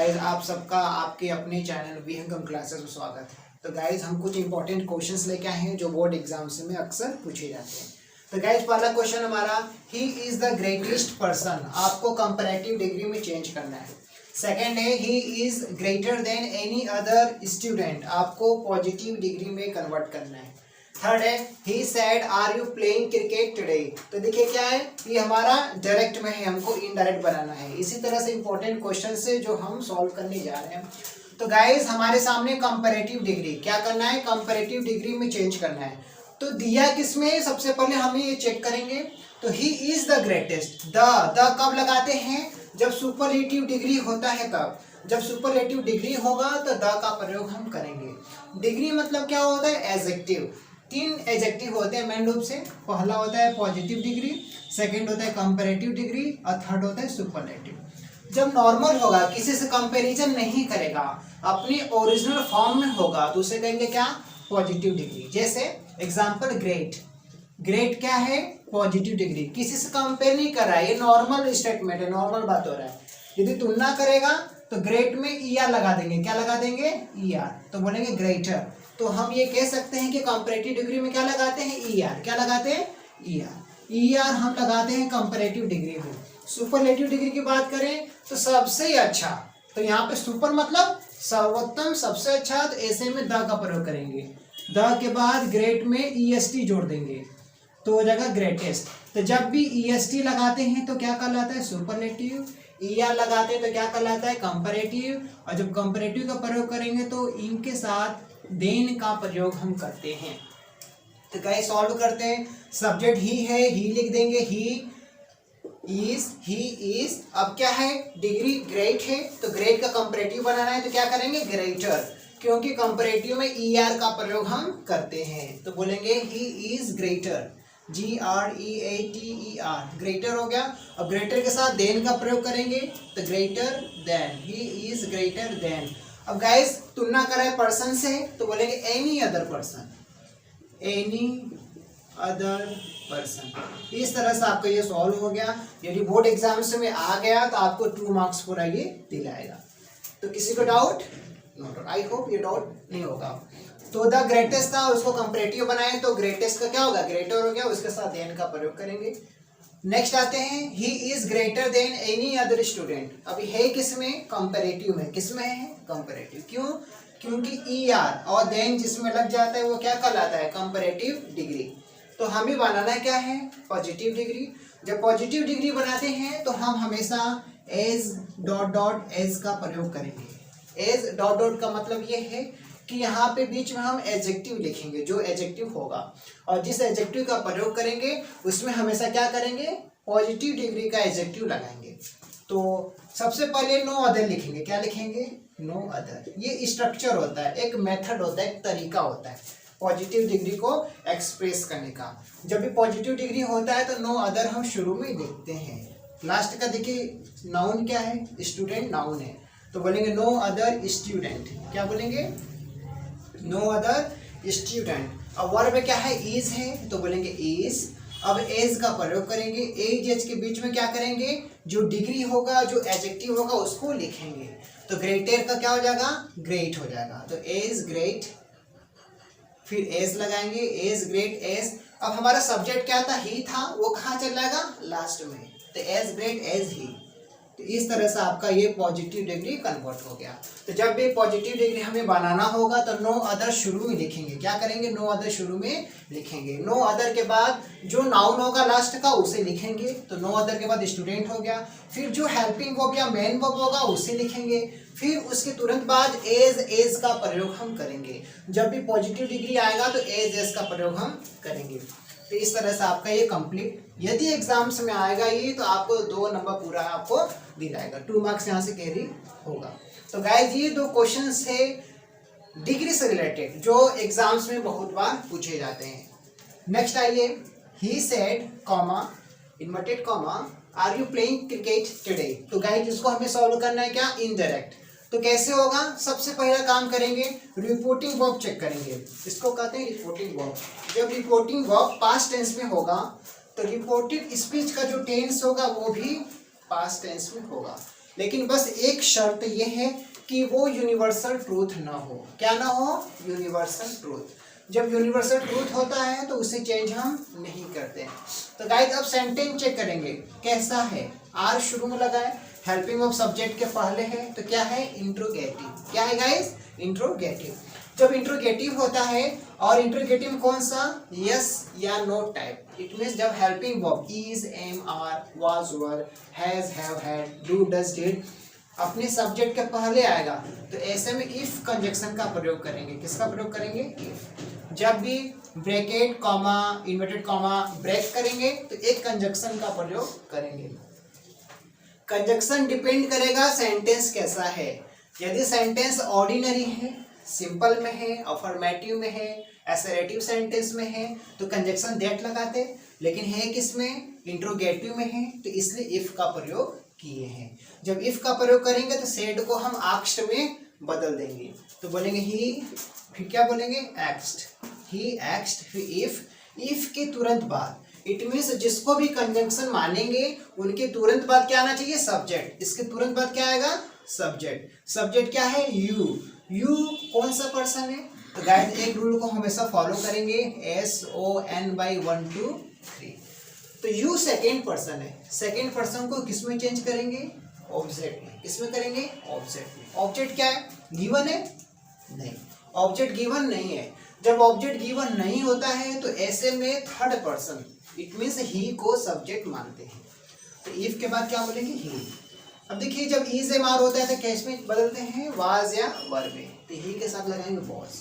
Guys आप सबका आपके अपने चैनल विहंगम क्लासेस में स्वागत है। तो गाइज हम कुछ इंपॉर्टेंट क्वेश्चंस लेके आए हैं जो बोर्ड एग्जाम्स में अक्सर पूछे जाते हैं। तो गाइज पहला क्वेश्चन हमारा, he is the greatest person, आपको कंपैरेटिव डिग्री में चेंज करना है। सेकंड है, he is greater than any other student, आपको पॉजिटिव डिग्री में कन्वर्ट करना है। थर्ड है, he said are you playing cricket today, तो देखिए क्या है, ये हमारा डायरेक्ट में है, हमको इनडायरेक्ट बनाना है। इसी तरह से इंपॉर्टेंट क्वेश्चन से जो हम सॉल्व करने जा रहे हैं। तो गाइज हमारे सामने कंपैरेटिव डिग्री क्या करना है, कंपैरेटिव डिग्री में चेंज करना है। तो दिया किसमें, सबसे पहले हमें ये चेक करेंगे। तो ही इज द ग्रेटेस्ट, द कब लगाते हैं, जब सुपरलेटिव डिग्री होता है तब। जब सुपरलेटिव डिग्री होगा तो द का प्रयोग हम करेंगे। डिग्री मतलब क्या होता है, एडजेक्टिव। तीन एडजेक्टिव होते हैं मेन रूप से, पहला होता है पॉजिटिव डिग्री, सेकंड होता है कंपैरेटिव डिग्री और थर्ड होता है सुपरलेटिव। जब नॉर्मल होगा, किसी से कंपैरिजन नहीं करेगा, अपनी ओरिजिनल फॉर्म में होगा, तो उसे कहेंगे क्या, पॉजिटिव डिग्री। जैसे एग्जांपल ग्रेट, ग्रेट क्या है, पॉजिटिव डिग्री, किसी से कंपेयर नहीं कर रहा है, ये नॉर्मल स्टेटमेंट है, नॉर्मल बात हो रहा है। यदि तुलना करेगा तो ग्रेट में ईआर लगा देंगे, क्या लगा देंगे, ईआर, तो बोलेंगे ग्रेटर। तो हम ये कह सकते हैं कि कंपैरेटिव डिग्री में क्या लगाते हैं, ईआर, क्या लगाते हैं, ईआर, ईआर हम लगाते हैं कंपैरेटिव डिग्री में। सुपरलेटिव डिग्री की बात करें तो सबसे अच्छा, तो यहाँ पे सुपर मतलब सर्वोत्तम, सबसे अच्छा, तो ऐसे में द का प्रयोग करेंगे। द के बाद ग्रेट में ईएसटी जोड़ देंगे तो हो जाएगा ग्रेटेस्ट। तो जब भी ईएसटी लगाते हैं तो क्या कहलाता है, सुपरलेटिव। ईआर लगाते हैं तो क्या कहलाता है, कंपैरेटिव। और जब कंपैरेटिव का प्रयोग करेंगे तो इनके साथ देन का प्रयोग हम करते हैं। तो गाइस सॉल्व करते हैं। सब्जेक्ट ही है, ही लिख देंगे, ही इज। अब क्या है, डिग्री ग्रेट है, तो ग्रेट का कंपैरेटिव बनाना है, तो क्या करेंगे, ग्रेटर, क्योंकि कंपैरेटिव में ईआर का प्रयोग हम करते हैं। तो बोलेंगे ही इज ग्रेटर, GREATER, ग्रेटर हो गया। अब ग्रेटर के साथ देन का प्रयोग करेंगे तो greater than, he is greater then. अब गाइस तुलना कराए पर्सन से तो बोलेंगे any other person, any other person. इस तरह से आपका ये सॉल्व हो गया। यदि बोर्ड एग्जाम्स में आ गया तो आपको 2 मार्क्स पूरा ये दिलाएगा। तो किसी को डाउट, नो, आई होप ये डाउट नहीं होगा। तो द ग्रेटेस्ट था, उसको कंपैरेटिव बनाए तो ग्रेटेस्ट का क्या होगा, ग्रेटर हो गया, उसके साथ देन का प्रयोग करेंगे। नेक्स्ट आते हैं, ही is greater than any other student. अभी है किसमें, कंपैरेटिव में, किसमें है, कंपैरेटिव। क्यों, क्योंकि ईआर और देन जिसमें लग जाता है वो क्या कहलाता है, कंपैरेटिव डिग्री। तो हमें बनाना क्या है, पॉजिटिव डिग्री। जब पॉजिटिव डिग्री बनाते हैं तो हम हमेशा एज डॉट डॉट एज का प्रयोग करेंगे। एज डॉट डॉट का मतलब ये है कि यहाँ पे बीच में हम एडजेक्टिव लिखेंगे, जो एडजेक्टिव होगा, और जिस एडजेक्टिव का प्रयोग करेंगे उसमें हमेशा क्या करेंगे, पॉजिटिव डिग्री का एडजेक्टिव लगाएंगे। तो सबसे पहले नो अदर लिखेंगे, क्या लिखेंगे, नो अदर। ये स्ट्रक्चर होता है, एक मेथड होता है, एक तरीका होता है पॉजिटिव डिग्री को एक्सप्रेस करने का। जब भी पॉजिटिव डिग्री होता है तो नो अदर हम शुरू में लिखते हैं। लास्ट का देखिए नाउन क्या है, स्टूडेंट नाउन है, तो बोलेंगे नो अदर स्टूडेंट, क्या बोलेंगे, नो अदर स्टूडेंट। अब वर्ब में क्या है, इज है, तो बोलेंगे इज। अब एज का प्रयोग करेंगे, एज के बीच में क्या करेंगे, जो डिग्री होगा, जो एडजेक्टिव होगा उसको लिखेंगे। तो ग्रेटर का क्या हो जाएगा, ग्रेट हो जाएगा। तो एज ग्रेट, फिर एज लगाएंगे, एज ग्रेट एज। अब हमारा सब्जेक्ट क्या था, ही था, वो कहाँ चल जाएगा, लास्ट में, तो एज ग्रेट एज ही। तो इस तरह से आपका ये पॉजिटिव डिग्री कन्वर्ट हो गया। तो जब भी पॉजिटिव डिग्री हमें बनाना होगा तो नो अदर शुरू में लिखेंगे, क्या करेंगे, नो अदर शुरू में लिखेंगे। नो अदर के बाद जो नाउन होगा लास्ट का उसे लिखेंगे, तो नो अदर के बाद स्टूडेंट हो गया। फिर जो हेल्पिंग वर्ब या मेन वर्ब होगा उसे लिखेंगे। फिर उसके तुरंत बाद एज का प्रयोग हम करेंगे। जब भी पॉजिटिव डिग्री आएगा तो एज का प्रयोग हम करेंगे। तो इस तरह से आपका ये कंप्लीट, यदि एग्जाम्स में आएगा ये तो आपको 2 नंबर पूरा आपको दिलाएगा, 2 मार्क्स यहाँ से कैरी होगा। तो गाइस ये 2 क्वेश्चन है डिग्री से रिलेटेड जो एग्जाम्स में बहुत बार पूछे जाते हैं। नेक्स्ट आइए, he said comma inverted comma are you playing cricket today. तो गाइस इसको हमें सॉल्व करना है क्या, इनडायरेक्ट। तो कैसे होगा, सबसे पहला काम करेंगे, रिपोर्टिंग वर्ब चेक करेंगे। इसको कहते हैं रिपोर्टिंग वर्ब। जब रिपोर्टिंग वर्ब पास्ट टेंस में होगा तो रिपोर्टेड स्पीच का जो टेंस होगा वो भी पास्ट टेंस में होगा। लेकिन बस एक शर्त ये है कि वो यूनिवर्सल ट्रूथ ना हो। क्या ना हो? Universal truth. जब यूनिवर्सल ट्रूथ होता है तो उसे चेंज हम नहीं करते हैं। तो गाइस अब सेंटेंस चेक करेंगे कैसा है। आर शुरू में लगा है, हेल्पिंग ऑफ सब्जेक्ट के पहले है, तो क्या है? इंट्रोगेटिव। क्या है गाइस? इंट्रोगेटिव। जब इंट्रोगेटिव होता है, और इंट्रोगेटिव कौन सा? यस या नो टाइप। इट मीन्स जब helping verb is, am, are, was, were, has, have, had, do, does, did अपने सब्जेक्ट के पहले आएगा, तो ऐसे में इफ कंजक्शन का प्रयोग करेंगे। किसका प्रयोग करेंगे? इफ। जब भी bracket, comma, inverted comma break करेंगे तो एक कंजक्शन का प्रयोग करेंगे। कंजक्शन डिपेंड करेगा सेंटेंस कैसा है। यदि सेंटेंस ऑर्डिनरी है, सिंपल में है, अफर्मेटिव में है, एसरेटिव सेंटेंस में है तो कंजक्शन दैट लगाते, लेकिन है किसमें? इंट्रोगेटिव में है, तो इसलिए इफ का प्रयोग किए हैं। जब इफ का प्रयोग करेंगे तो सेड को हम आक्स्ट में बदल देंगे, तो बोलेंगे ही, फिर क्या बोलेंगे? एक्स्ट। ही एक्स्ट, फिर इफ के तुरंत बाद, इट मीन्स जिसको भी कंजंक्शन मानेंगे उनके तुरंत बाद क्या आना चाहिए? सब्जेक्ट। इसके तुरंत बाद क्या आएगा? सब्जेक्ट। सब्जेक्ट क्या है? यू। यू कौन सा पर्सन है? तो गाइस एक रूल को हमेशा फॉलो करेंगे, SON by 1 2 3। तो यू सेकेंड पर्सन है, सेकेंड पर्सन को किसमें चेंज करेंगे? ऑब्जेक्ट में। किसमें करेंगे? ऑब्जेक्ट में। ऑब्जेक्ट क्या है? गिवन है? नहीं, ऑब्जेक्ट गिवन नहीं है। जब ऑब्जेक्ट गिवन नहीं होता है तो ऐसे में third person, it means he को सब्जेक्ट मानते हैं। तो इफ के बाद क्या बोलेंगे? ही। अब देखिए जब इज एम आर होता है तो कैसे में बदलते हैं? वाज या वर में, तो ही के साथ लगाएंगे वॉज।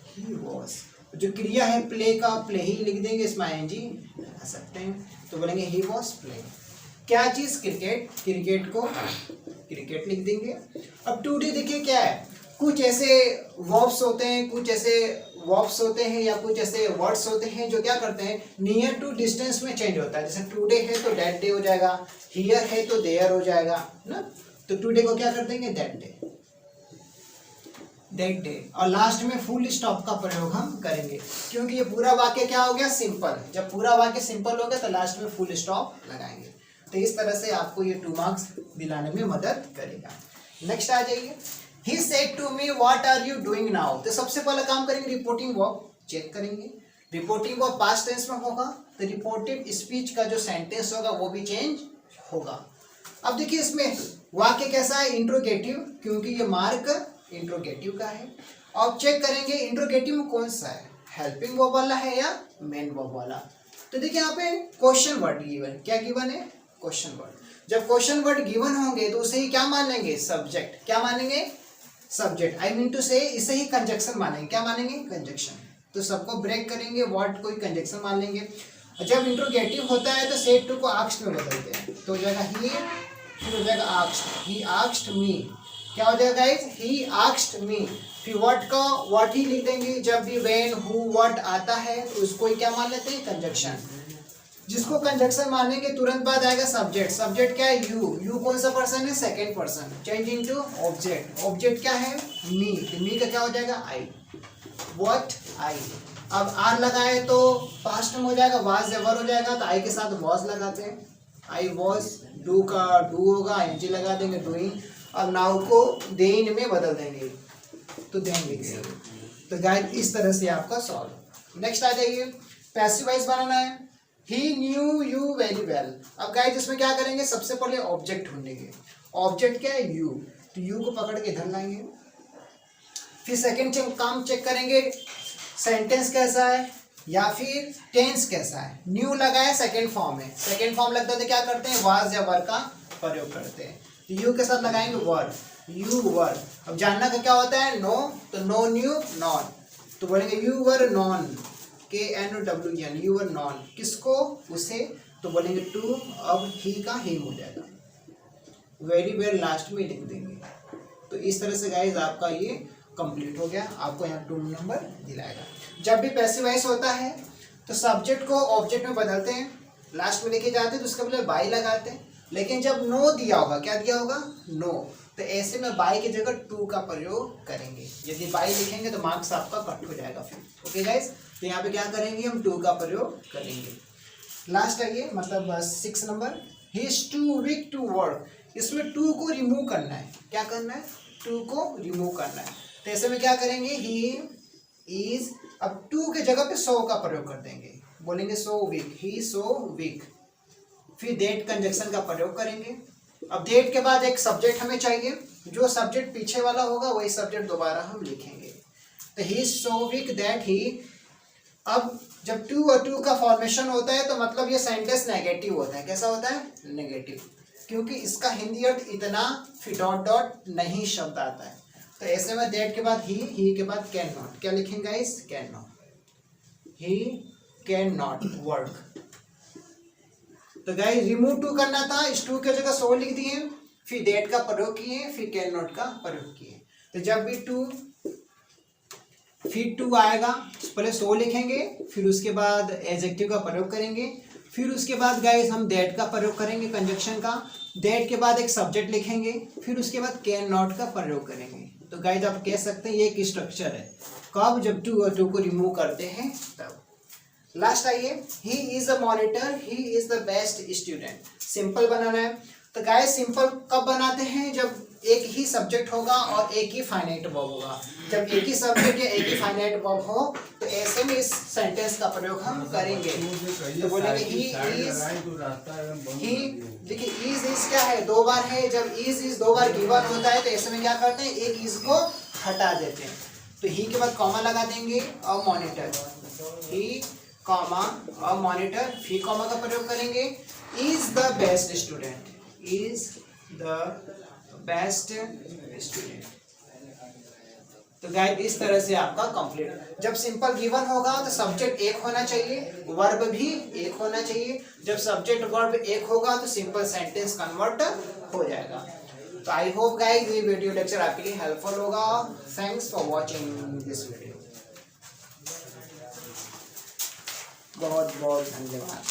He was. जो क्रिया है प्ले का, प्ले ही लिख देंगे, इसमें ING लगा सकते हैं, तो बोलेंगे ही वॉज प्ले। क्या चीज? क्रिकेट। क्रिकेट को क्रिकेट लिख देंगे। अब टुडे देखिए क्या है, कुछ ऐसे वर्ब्स होते हैं, कुछ ऐसे वर्ब्स होते हैं या कुछ ऐसे वर्ड्स होते हैं जो क्या करते हैं? नियर टू डिस्टेंस में चेंज होता है। जैसे टुडे है तो दैट डे हो जाएगा, हियर है तो देयर हो जाएगा ना। तो टुडे को क्या कर देंगे? That day, that day. और लास्ट में फुल स्टॉप का प्रयोग हम करेंगे, क्योंकि ये पूरा वाक्य क्या हो गया? सिंपल। जब पूरा वाक्य सिंपल हो गया तो लास्ट में फुल स्टॉप लगाएंगे। तो इस तरह से आपको ये 2 मार्क्स दिलाने में मदद करेगा। नेक्स्ट आ जाइए। He said to me, what are you doing now? तो सबसे पहला काम करेंगे रिपोर्टिंग वर्ब चेक करेंगे। रिपोर्टिंग वर्ब पास्ट टेंस में होगा तो रिपोर्टिव स्पीच का जो सेंटेंस होगा वो भी चेंज होगा। अब देखिए इसमें वाक्य कैसा है? इंट्रोगेटिव, क्योंकि ये मार्क इंट्रोगेटिव का है। अब चेक करेंगे इंट्रोगेटिव में कौन सा है, हेल्पिंग वर्ब वाला है या मेन वर्ब वाला। तो देखिए यहाँ पे क्वेश्चन वर्ड गिवन, क्या गिवन है? Question word. जब क्वेश्चन वर्ड गिवन होंगे तो उसे ही क्या मान लेंगे? सब्जेक्ट। क्या मानेंगे? सब्जेक्ट। आई मीन टू से इसे ही कंजक्शन मानेंगे। क्या मानेंगे? कंजक्शन। तो सबको ब्रेक करेंगे, वर्ड को ही कंजक्शन मान लेंगे। और जब इंट्रोगेटिव होता है तो सेड टू को आस्क्ड में बदलते हैं, तो हो जाएगा ही, फिर हो जाएगा आस्क्ड। He asked me. क्या हो जाएगा गाइस? He asked me. फिर व्हाट का व्हाट ही लिख देंगे। जब भी व्हेन, हु, व्हाट आता है तो उसको ही क्या मान लेते हैं? कंजक्शन। जिसको कंजक्शन मानेंगे तुरंत बाद आएगा सब्जेक्ट। सब्जेक्ट क्या है? यू। यू कौन सा पर्सन है? Second person. Change into object. Object क्या है? मी। तो मी का क्या हो जाएगा? आई। व्हाट? आई। अब आर लगाए तो पास्ट में हो जाएगा, वाज या वर हो जाएगा, तो आई के साथ वॉज लगाते हैं। I was. डू का डू होगा, ING लगा देंगे, डूइंग। और नाउ को देन में बदल देंगे, तो देन लिख देंगे। तो गाइस इस तरह से आपका सॉल्व। नेक्स्ट आ जाइए, पैसिव वॉइस बनाना है। He knew you very well। अब गाइस इसमें क्या करेंगे? सबसे पहले ऑब्जेक्ट ढूंढेंगे। ऑब्जेक्ट क्या है? यू। तो यू को पकड़ के इधर लाएंगे। फिर सेकंड काम चेक करेंगे, सेंटेंस कैसा है या फिर टेंस कैसा है। न्यू लगाए सेकंड फॉर्म है, सेकंड फॉर्म लगता है तो क्या करते हैं? वाज या वर का प्रयोग करते हैं। तो यू के साथ लगाएंगे वर, यू वर। अब जानना का क्या होता है? नो। तो नो, न्यू, नॉन। तो बोलेंगे you were non, KNOWN, you were non. किसको? उसे। तो बोलेंगे टू। अब ही का हिम हो जाएगा, वेरी वेल लास्ट में लिख देंगे। तो इस तरह से गाइज आपका ये कंप्लीट हो गया। आपको यहाँ 2 नंबर दिलाएगा। जब भी पैसिव वॉइस होता है तो सब्जेक्ट को ऑब्जेक्ट में बदलते हैं, लास्ट में लेके जाते हैं तो उसका मतलब बाई लगाते हैं। लेकिन जब नो दिया होगा, क्या दिया होगा? नो, तो ऐसे में बाई की जगह टू का प्रयोग करेंगे। यदि बाई लिखेंगे तो मार्क्स आपका कट हो जाएगा फिर। ओके गाइज, तो यहाँ पे क्या करेंगे? हम टू का प्रयोग करेंगे। लास्ट है ये, मतलब 6 number. He is too weak to work. इसमें टू को रिमूव करना है। क्या करना है? टू को रिमूव करना है। तो ऐसे में क्या करेंगे? ही इज, अब टू के जगह पे सो का प्रयोग कर देंगे, बोलेंगे सो वीक, ही सो वीक। फिर दैट कंजक्शन का प्रयोग करेंगे। अब दैट के बाद एक सब्जेक्ट हमें चाहिए, जो सब्जेक्ट पीछे वाला होगा वही सब्जेक्ट दोबारा हम लिखेंगे। तो ही सो वीक दैट ही, अब जब टू और टू का फॉर्मेशन होता है तो मतलब ये सेंटेंस नेगेटिव होता है। कैसा होता है? नेगेटिव, क्योंकि इसका हिंदी अर्थ इतना, फिर डॉट डॉट नहीं शब्द आता है। तो ऐसे में दैट के बाद ही के बाद कैन नॉट, क्या लिखेंगे guys? Can not, he can not work. तो गाइस रिमूव टू करना था, इस टू के जगह सो लिख दिए, फिर दैट का प्रयोग किए, फिर कैन नॉट का प्रयोग किए। तो जब भी टू, फिर टू आएगा, पहले सो लिखेंगे, फिर उसके बाद एडजेक्टिव का प्रयोग करेंगे, फिर उसके बाद गाइस हम दैट का प्रयोग करेंगे कंजक्शन का, दैट के बाद एक सब्जेक्ट लिखेंगे, फिर उसके बाद कैन नॉट का प्रयोग करेंगे। तो गाइस आप कह सकते हैं ये एक स्ट्रक्चर है। कब? जब टू और टू को रिमूव करते हैं तब। लास्ट आइए, he is a monitor, he is the best student. Simple बनाना है। तो गाइस सिंपल कब बनाते हैं? जब एक ही सब्जेक्ट होगा और एक ही फाइनाइट वर्ब होगा। जब एक ही सब्जेक्ट या एक ही फाइनाइट वर्ब हो तो ऐसे में इस सेंटेंस का प्रयोग हम करेंगे। तो बोलेंगे ही इज, ही, देखिए इज क्या है? दो बार है। जब इज दो बार गिवन होता है तो ऐसे में क्या करते हैं? एक इज को हटा देते हैं। तो ही के बाद कॉमा लगा देंगे और मॉनिटर, ही कॉमा और मॉनिटर, फिर कॉमा का प्रयोग करेंगे। Is the best student, is the best student. तो गाइस इस तरह से आपका कंप्लीट। जब सिंपल गिवन होगा तो सब्जेक्ट एक होना चाहिए, वर्ब भी एक होना चाहिए। जब सब्जेक्ट वर्ब एक होगा तो सिंपल सेंटेंस कन्वर्ट हो जाएगा। तो आई होप गाइस ये वीडियो लेक्चर आपके लिए हेल्पफुल होगा। Thanks for watching this video. बहुत बहुत धन्यवाद।